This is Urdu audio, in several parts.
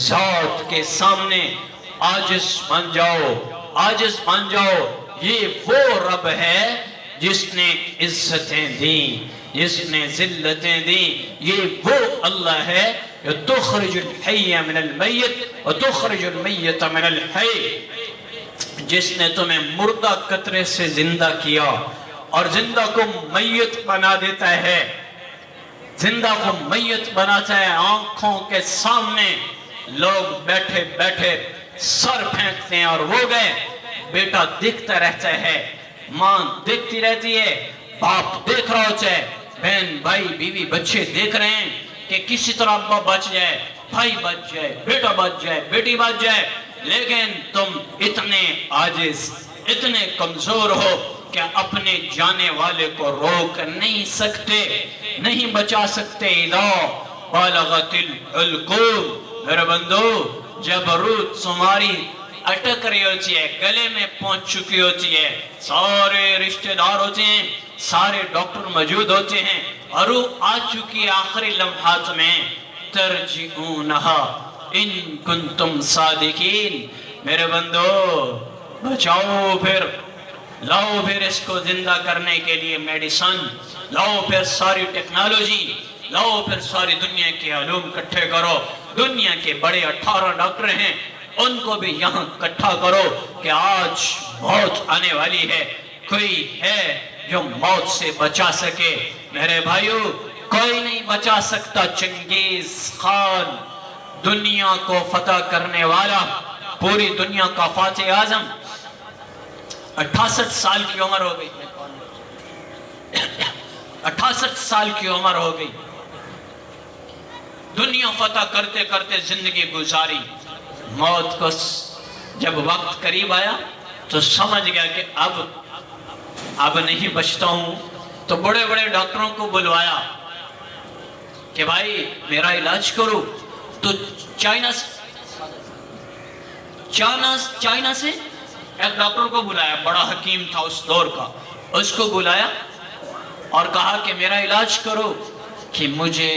ذات کے سامنے عاجز بن جاؤ، عاجز بن جاؤ۔ یہ وہ رب ہے جس نے عزتیں دیں، جس نے ذلتیں دیں۔ یہ وہ اللہ ہے جو تخرج الحی من المیت وتخرج المیت من الحی، جس نے تمہیں مردہ قطرے سے زندہ کیا اور زندہ کو میت بنا دیتا ہے، زندہ کو میت بناتا ہے۔ آنکھوں کے سامنے لوگ بیٹھے بیٹھے سر پھینکتے ہیں اور وہ گئے۔ بیٹا دیکھتا رہتا ہے، ماں دیکھتی رہتی ہے، باپ دیکھ رہا ہوتا ہے، بہن بھائی بیوی بچے دیکھ رہے ہیں کہ کسی طرح ابا بچ جائے، بھائی بچ جائے، بیٹا بچ جائے، بیٹی بچ جائے، لیکن تم اتنے عاجز، اتنے کمزور ہو کہ اپنے جانے والے کو روک نہیں سکتے، نہیں بچا سکتے۔ اذا بالغت الحلقوم، میرے بندو جب روح تمہاری اٹک رہی ہوتی ہے، گلے میں پہنچ چکی ہوتی ہے، سارے رشتہ دار ہوتے ہیں، سارے ڈاکٹر موجود ہوتے ہیں، اور روح آ چکی ہے آخری لمحات میں، ترجعونہا ان کنتم صادقین، میرے بندو بچاؤ، پھر لاؤ پھر اس کو زندہ کرنے کے لیے میڈیسن، لاؤ پھر ساری ٹیکنالوجی، لاؤ پھر ساری دنیا کے علوم کٹھے کرو۔ دنیا کے بڑے 18 ڈاکٹر ہیں، ان کو بھی یہاں کٹھا کرو کہ آج موت آنے والی ہے، کوئی ہے جو موت سے بچا سکے؟ میرے بھائیو کوئی نہیں بچا سکتا۔ چنگیز خان دنیا کو فتح کرنے والا، پوری دنیا کا فاتح اعظم، 68 سال کی عمر ہو گئی، 68 سال کی عمر ہو گئی، دنیا فتح کرتے کرتے زندگی گزاری۔ موت کو جب وقت قریب آیا تو سمجھ گیا کہ اب نہیں بچتا ہوں، تو بڑے بڑے ڈاکٹروں کو بلوایا کہ بھائی میرا علاج کرو۔ تو چائنا سے ایک ڈاکٹر کو بلایا، بڑا حکیم تھا اس دور کا، اس کو بلایا اور کہا کہ میرا علاج کرو کہ مجھے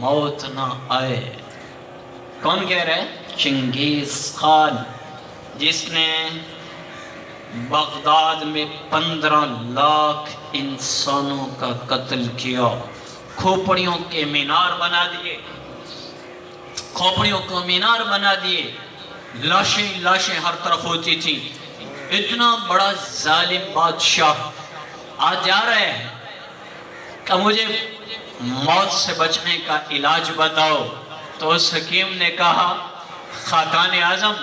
موت نہ آئے۔ کون کہہ رہے ہیں؟ چنگیز خان، جس نے بغداد میں 15 لاکھ انسانوں کا قتل کیا، کھوپڑیوں کے مینار بنا دیے، کھوپڑیوں کو مینار بنا دیے، لاشیں لاشیں ہر طرف ہوتی تھی۔ اتنا بڑا ظالم بادشاہ آج جا رہے ہیں کہ مجھے موت سے بچنے کا علاج بتاؤ۔ تو اس حکیم نے کہا خاقان اعظم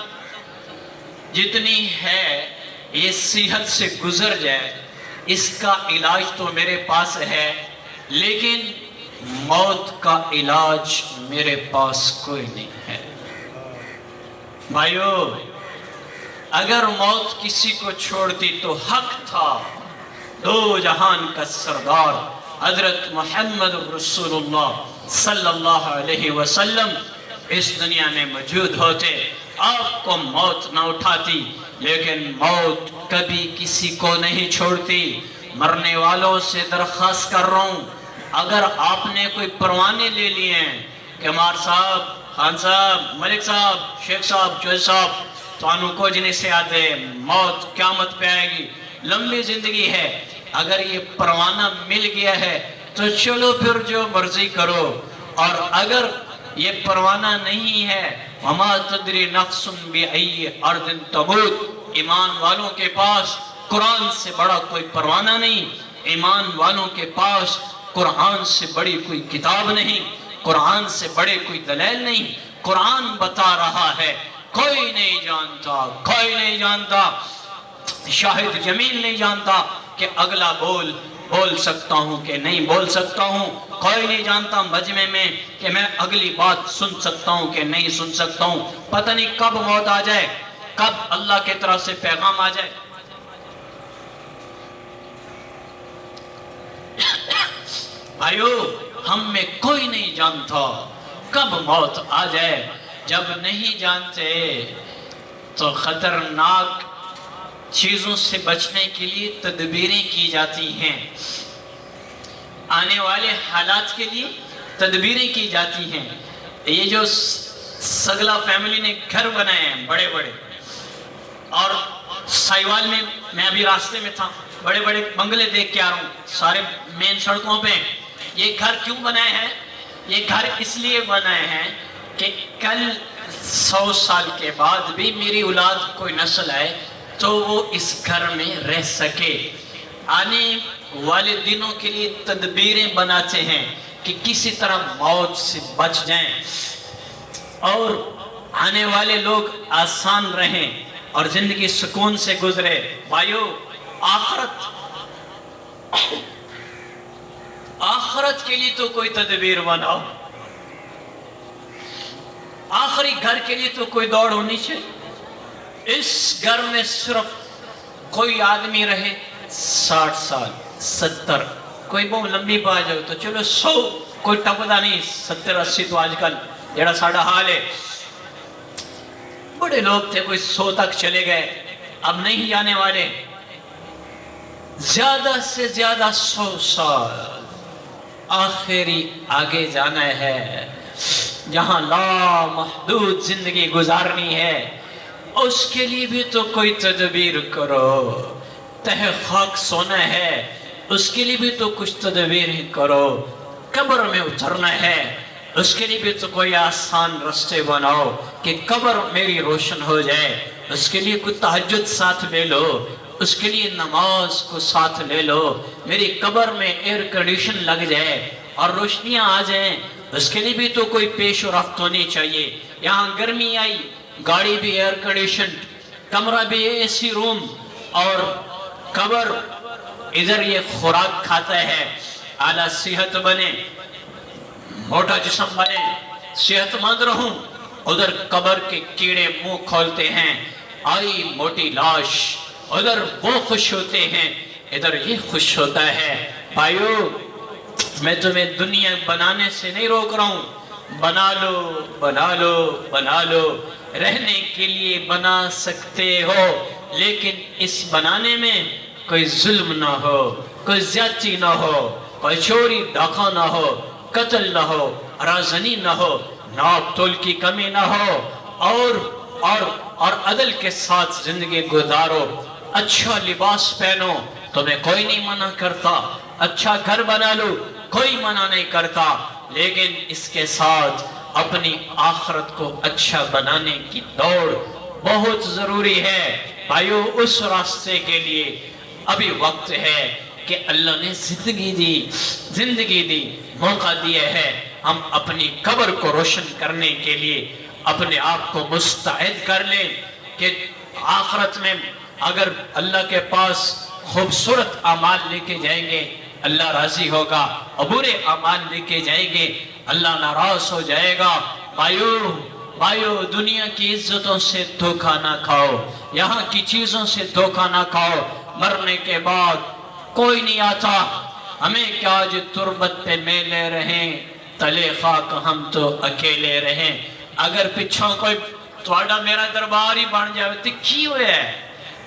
جتنی ہے یہ صحت سے گزر جائے، اس کا علاج تو میرے پاس ہے، لیکن موت کا علاج میرے پاس کوئی نہیں ہے۔ بھائیو اگر موت کسی کو چھوڑتی تو حق تھا دو جہان کا سردار حضرت محمد رسول اللہ صلی اللہ علیہ وسلم اس دنیا میں موجود ہوتے، آپ کو موت نہ اٹھاتی، لیکن موت کبھی کسی کو نہیں چھوڑتی۔ مرنے والوں سے درخواست کر رہا ہوں، اگر آپ نے کوئی پروانے لے لیے ہیں کہ مار صاحب، خان صاحب، ملک صاحب، شیخ صاحب، جوز صاحب، تو انو کو جنہیں سے آتے موت قیامت پہ آئے گی، لمبی زندگی ہے، اگر یہ پروانہ مل گیا ہے تو چلو پھر جو مرضی کرو، اور اگر یہ پروانہ نہیں ہے وَمَا تَدْرِ نَفْسٌ بِأَيِّ أَرْضٍ تَمُوتُ، ایمان والوں کے پاس قرآن سے بڑا کوئی پروانہ نہیں، ایمان والوں کے پاس قرآن سے بڑی کوئی کتاب نہیں، قرآن سے بڑے کوئی دلیل نہیں۔ قرآن بتا رہا ہے، کوئی نہیں جانتا، کوئی نہیں جانتا، شاہد جمیل نہیں جانتا کہ اگلا بول سکتا ہوں کہ نہیں بول سکتا ہوں، کوئی نہیں جانتا مجمع میں کہ میں اگلی بات سن سکتا ہوں کہ نہیں سن سکتا ہوں۔ پتہ نہیں کب موت آ جائے، کب اللہ کی طرف سے پیغام آ جائے۔ بھائیو ہم میں کوئی نہیں جانتا کب موت آ جائے۔ جب نہیں جانتے تو خطرناک چیزوں سے بچنے کے لیے تدبیریں کی جاتی ہیں، آنے والے حالات کے لیے تدبیریں کی جاتی ہیں۔ یہ جو سگلا فیملی نے گھر بنائے ہیں بڑے بڑے، اور سائیوال میں میں ابھی راستے میں تھا، بڑے بڑے بنگلے دیکھ کے آ رہا ہوں سارے مین سڑکوں پہ۔ یہ گھر کیوں بنائے ہیں؟ یہ گھر اس لیے بنائے ہیں کہ کل 100 سال کے بعد بھی میری اولاد کوئی نسل آئے تو وہ اس گھر میں رہ سکے۔ آنے والے دنوں کے لیے تدبیریں بناتے ہیں کہ کسی طرح موت سے بچ جائیں اور آنے والے لوگ آسان رہیں اور زندگی سکون سے گزرے۔ بھائیو، آخرت کے لیے تو کوئی تدبیر بناؤ، آخری گھر کے لیے تو کوئی دوڑ ہونی چاہیے۔ اس گھر میں صرف کوئی آدمی رہے 60 سال 70، کوئی بہت لمبی پا جاؤ تو چلو 100، کوئی ٹپدا نہیں 70 80 تو آج کل جڑا ساڑا حال ہے۔ بڑے لوگ تھے کوئی 100 تک چلے گئے، اب نہیں جانے والے، زیادہ سے زیادہ 100 سال آخری آگے جانا ہے، جہاں لا محدود زندگی گزارنی ہے۔ اس کے لیے بھی تو کوئی تدبیر کرو، تہ خاک سونا ہے، اس کے لیے بھی تو کچھ تدبیر کرو۔ قبر میں اترنا ہے، اس کے لیے بھی تو کوئی آسان رستے بناؤ کہ قبر میری روشن ہو جائے۔ اس کے لیے کوئی تہجد ساتھ لے لو، اس کے لیے نماز کو ساتھ لے لو، میری قبر میں ایئر کنڈیشن لگ جائے اور روشنیاں آ جائیں۔ اس کے لیے بھی تو کوئی پیش رفت ہونی چاہیے۔ یہاں گرمی آئی، گاڑی بھی ایئر کنڈیشن، کمرہ بھی اے سی روم، اور قبر ادھر یہ خوراک کھاتا ہے، اعلیٰ صحت بنے، موٹا جسم بنے، صحت مند رہوں، ادھر قبر کے کیڑے منہ کھولتے ہیں، آئی موٹی لاش، ادھر وہ خوش ہوتے ہیں، ادھر یہ خوش ہوتا ہے۔ بھائیو، میں تمہیں دنیا بنانے سے نہیں روک رہا ہوں، بنا لو بنا لو بنا لو، رہنے کے لیے بنا سکتے ہو، لیکن اس بنانے میں کوئی ظلم نہ ہو، کوئی زیادتی نہ ہو، کوئی چوری ڈاکہ نہ ہو، قتل نہ ہو، رازنی نہ ہو، ناپ تول کی کمی نہ ہو، اور عدل کے ساتھ زندگی گزارو۔ اچھا لباس پہنو، تمہیں کوئی نہیں منع کرتا، اچھا گھر بنا لو، کوئی منع نہیں کرتا، لیکن اس کے ساتھ اپنی آخرت کو اچھا بنانے کی دوڑ بہت ضروری ہے۔ بھائیو، اس راستے کے لیے ابھی وقت ہے کہ اللہ نے زندگی دی، موقع دیا ہے۔ ہم اپنی قبر کو روشن کرنے کے لیے اپنے آپ کو مستعد کر لیں کہ آخرت میں اگر اللہ کے پاس خوبصورت اعمال لے کے جائیں گے اللہ راضی ہوگا، اور برے اعمال لے کے جائیں گے اللہ ناراض ہو جائے گا۔ بھائیو، دنیا کی عزتوں سے دھوکہ نہ کھاؤ، یہاں کی چیزوں سے دھوکہ نہ کھاؤ۔ مرنے کے بعد کوئی نہیں آتا، ہمیں کیا جو تربت پہ میلے رہیں، تلے خاک ہم تو اکیلے رہیں۔ اگر پچھوں کوئی تھوڑا میرا دربار ہی بن جائے تو کی ہوئے ہے؟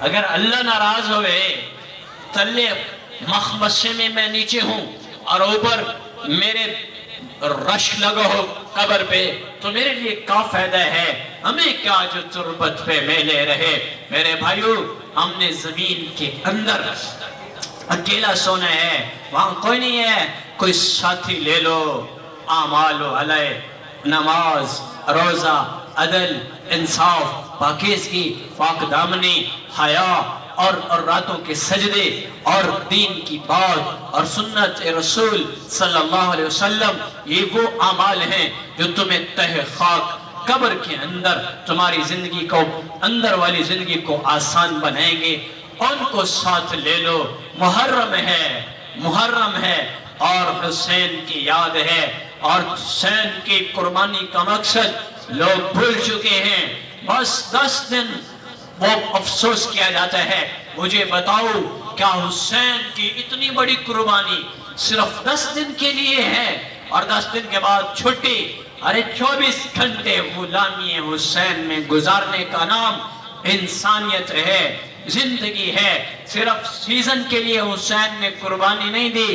اگر اللہ ناراض ہوئے، تلے مخمصے میں نیچے ہوں اور اوپر میرے رش لگا ہو قبر پہ، تو میرے لیے کیا فائدہ ہے؟ ہمیں کیا جو تربت پہ میلے رہے۔ میرے بھائیو، ہم نے زمین کے اندر اکیلا سونا ہے، وہاں کوئی نہیں ہے، کوئی ساتھی لے لو۔ اعمال علیہ، نماز، روزہ، عدل، انصاف، پاکیزگی، پاک دامنی، حیا اور راتوں کے سجدے اور دین کی بات اور سنت رسول صلی اللہ علیہ وسلم، یہ وہ اعمال ہیں جو تمہیں تہ خاک قبر کے اندر تمہاری زندگی کو، اندر والی زندگی کو آسان بنائیں گے۔ ان کو ساتھ لے لو۔ محرم ہے اور حسین کی یاد ہے، اور حسین کی قربانی کا مقصد لوگ بھول چکے ہیں۔ بس 10 دن وہ افسوس کیا جاتا ہے، مجھے بتاؤ کیا حسین کی اتنی بڑی قربانی صرف 10 دن کے لیے ہے اور 10 دن کے بعد چھٹی؟ ارے 24 گھنٹے غلامی حسین میں گزارنے کا نام انسانیت ہے، زندگی ہے۔ صرف سیزن کے لیے حسین نے قربانی نہیں دی،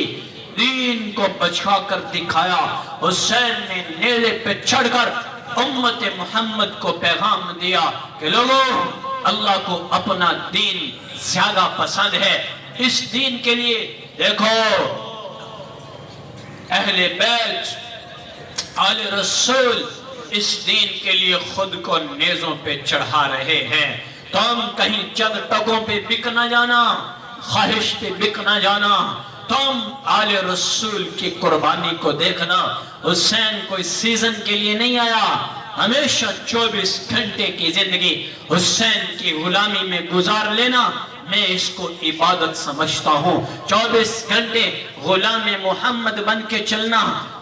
دین کو بچا کر دکھایا۔ حسین نے نیزے پہ چڑھ کر امت محمد کو پیغام دیا کہ لوگوں، اللہ کو اپنا دین زیادہ پسند ہے۔ اس دین کے لیے دیکھو اہل بیت آل رسول اس دین کے لیے خود کو نیزوں پہ چڑھا رہے ہیں۔ تو ہم کہیں چند ٹکوں پہ بک نہ جانا، خواہش پہ بک نہ جانا۔ تم آل رسول کی قربانی کو دیکھنا۔ حسین کوئی سیزن کے لیے نہیں آیا، ہمیشہ 24 گھنٹے کی زندگی حسین کی غلامی میں گزار لینا میں اس کو عبادت سمجھتا ہوں۔ 24 گھنٹے غلام محمد بن کے چلنا،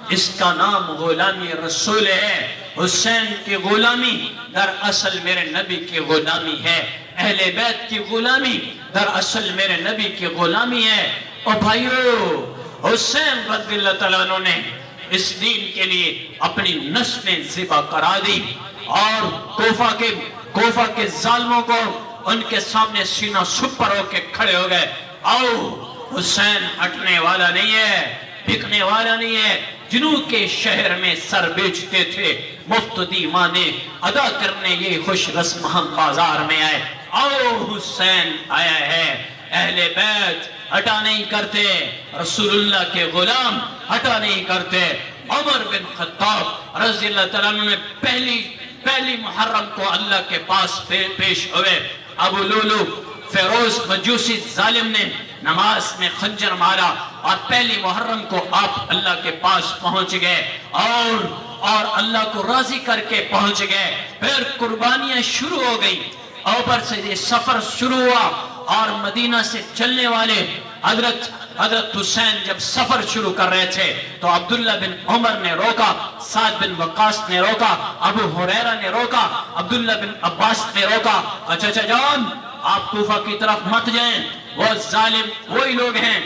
اس کا نام غلامی رسول ہے۔ حسین کی غلامی دراصل میرے نبی کی غلامی ہے، اہل بیت کی غلامی دراصل میرے نبی کی غلامی ہے۔ اور بھائیو، حسین رضی اللہ تعالیٰ عنہ نے اس دین کے لیے اپنی نسلیں ذبح کرا دی، اور کوفہ کے ظالموں کو ان کے سامنے سینہ سپر ہو کے کھڑے ہو گئے۔ آؤ، حسین ہٹنے والا نہیں ہے، بکنے والا نہیں ہے۔ جنوں کے شہر میں سر بیچتے تھے، مفت دیوانے ادا کرنے یہ خوش رسم ہم بازار میں آئے۔ آؤ، حسین آیا ہے۔ اہل بیت ہٹا نہیں کرتے، رسول اللہ کے غلام ہٹا نہیں کرتے۔ عمر بن خطاب رضی اللہ تعالیٰ عنہ نے پہلی محرم کو اللہ کے پاس پیش ہوئے۔ ابو لولو فیروز مجوسی ظالم نے نماز میں خنجر مارا، اور پہلی محرم کو آپ اللہ کے پاس پہنچ گئے اور اللہ کو راضی کر کے پہنچ گئے۔ پھر قربانیاں شروع ہو گئی، اوپر سے یہ سفر شروع ہوا، اور مدینہ سے چلنے والے حضرت حسین جب سفر شروع کر رہے تھے تو عبداللہ بن عمر نے روکا، سعد بن وقاص نے روکا، ابو ہریرہ نے روکا، عبداللہ بن عباس نے روکا۔ اچھا جان، آپ کوفہ کی طرف مت جائیں، وہ ظالم وہی لوگ ہیں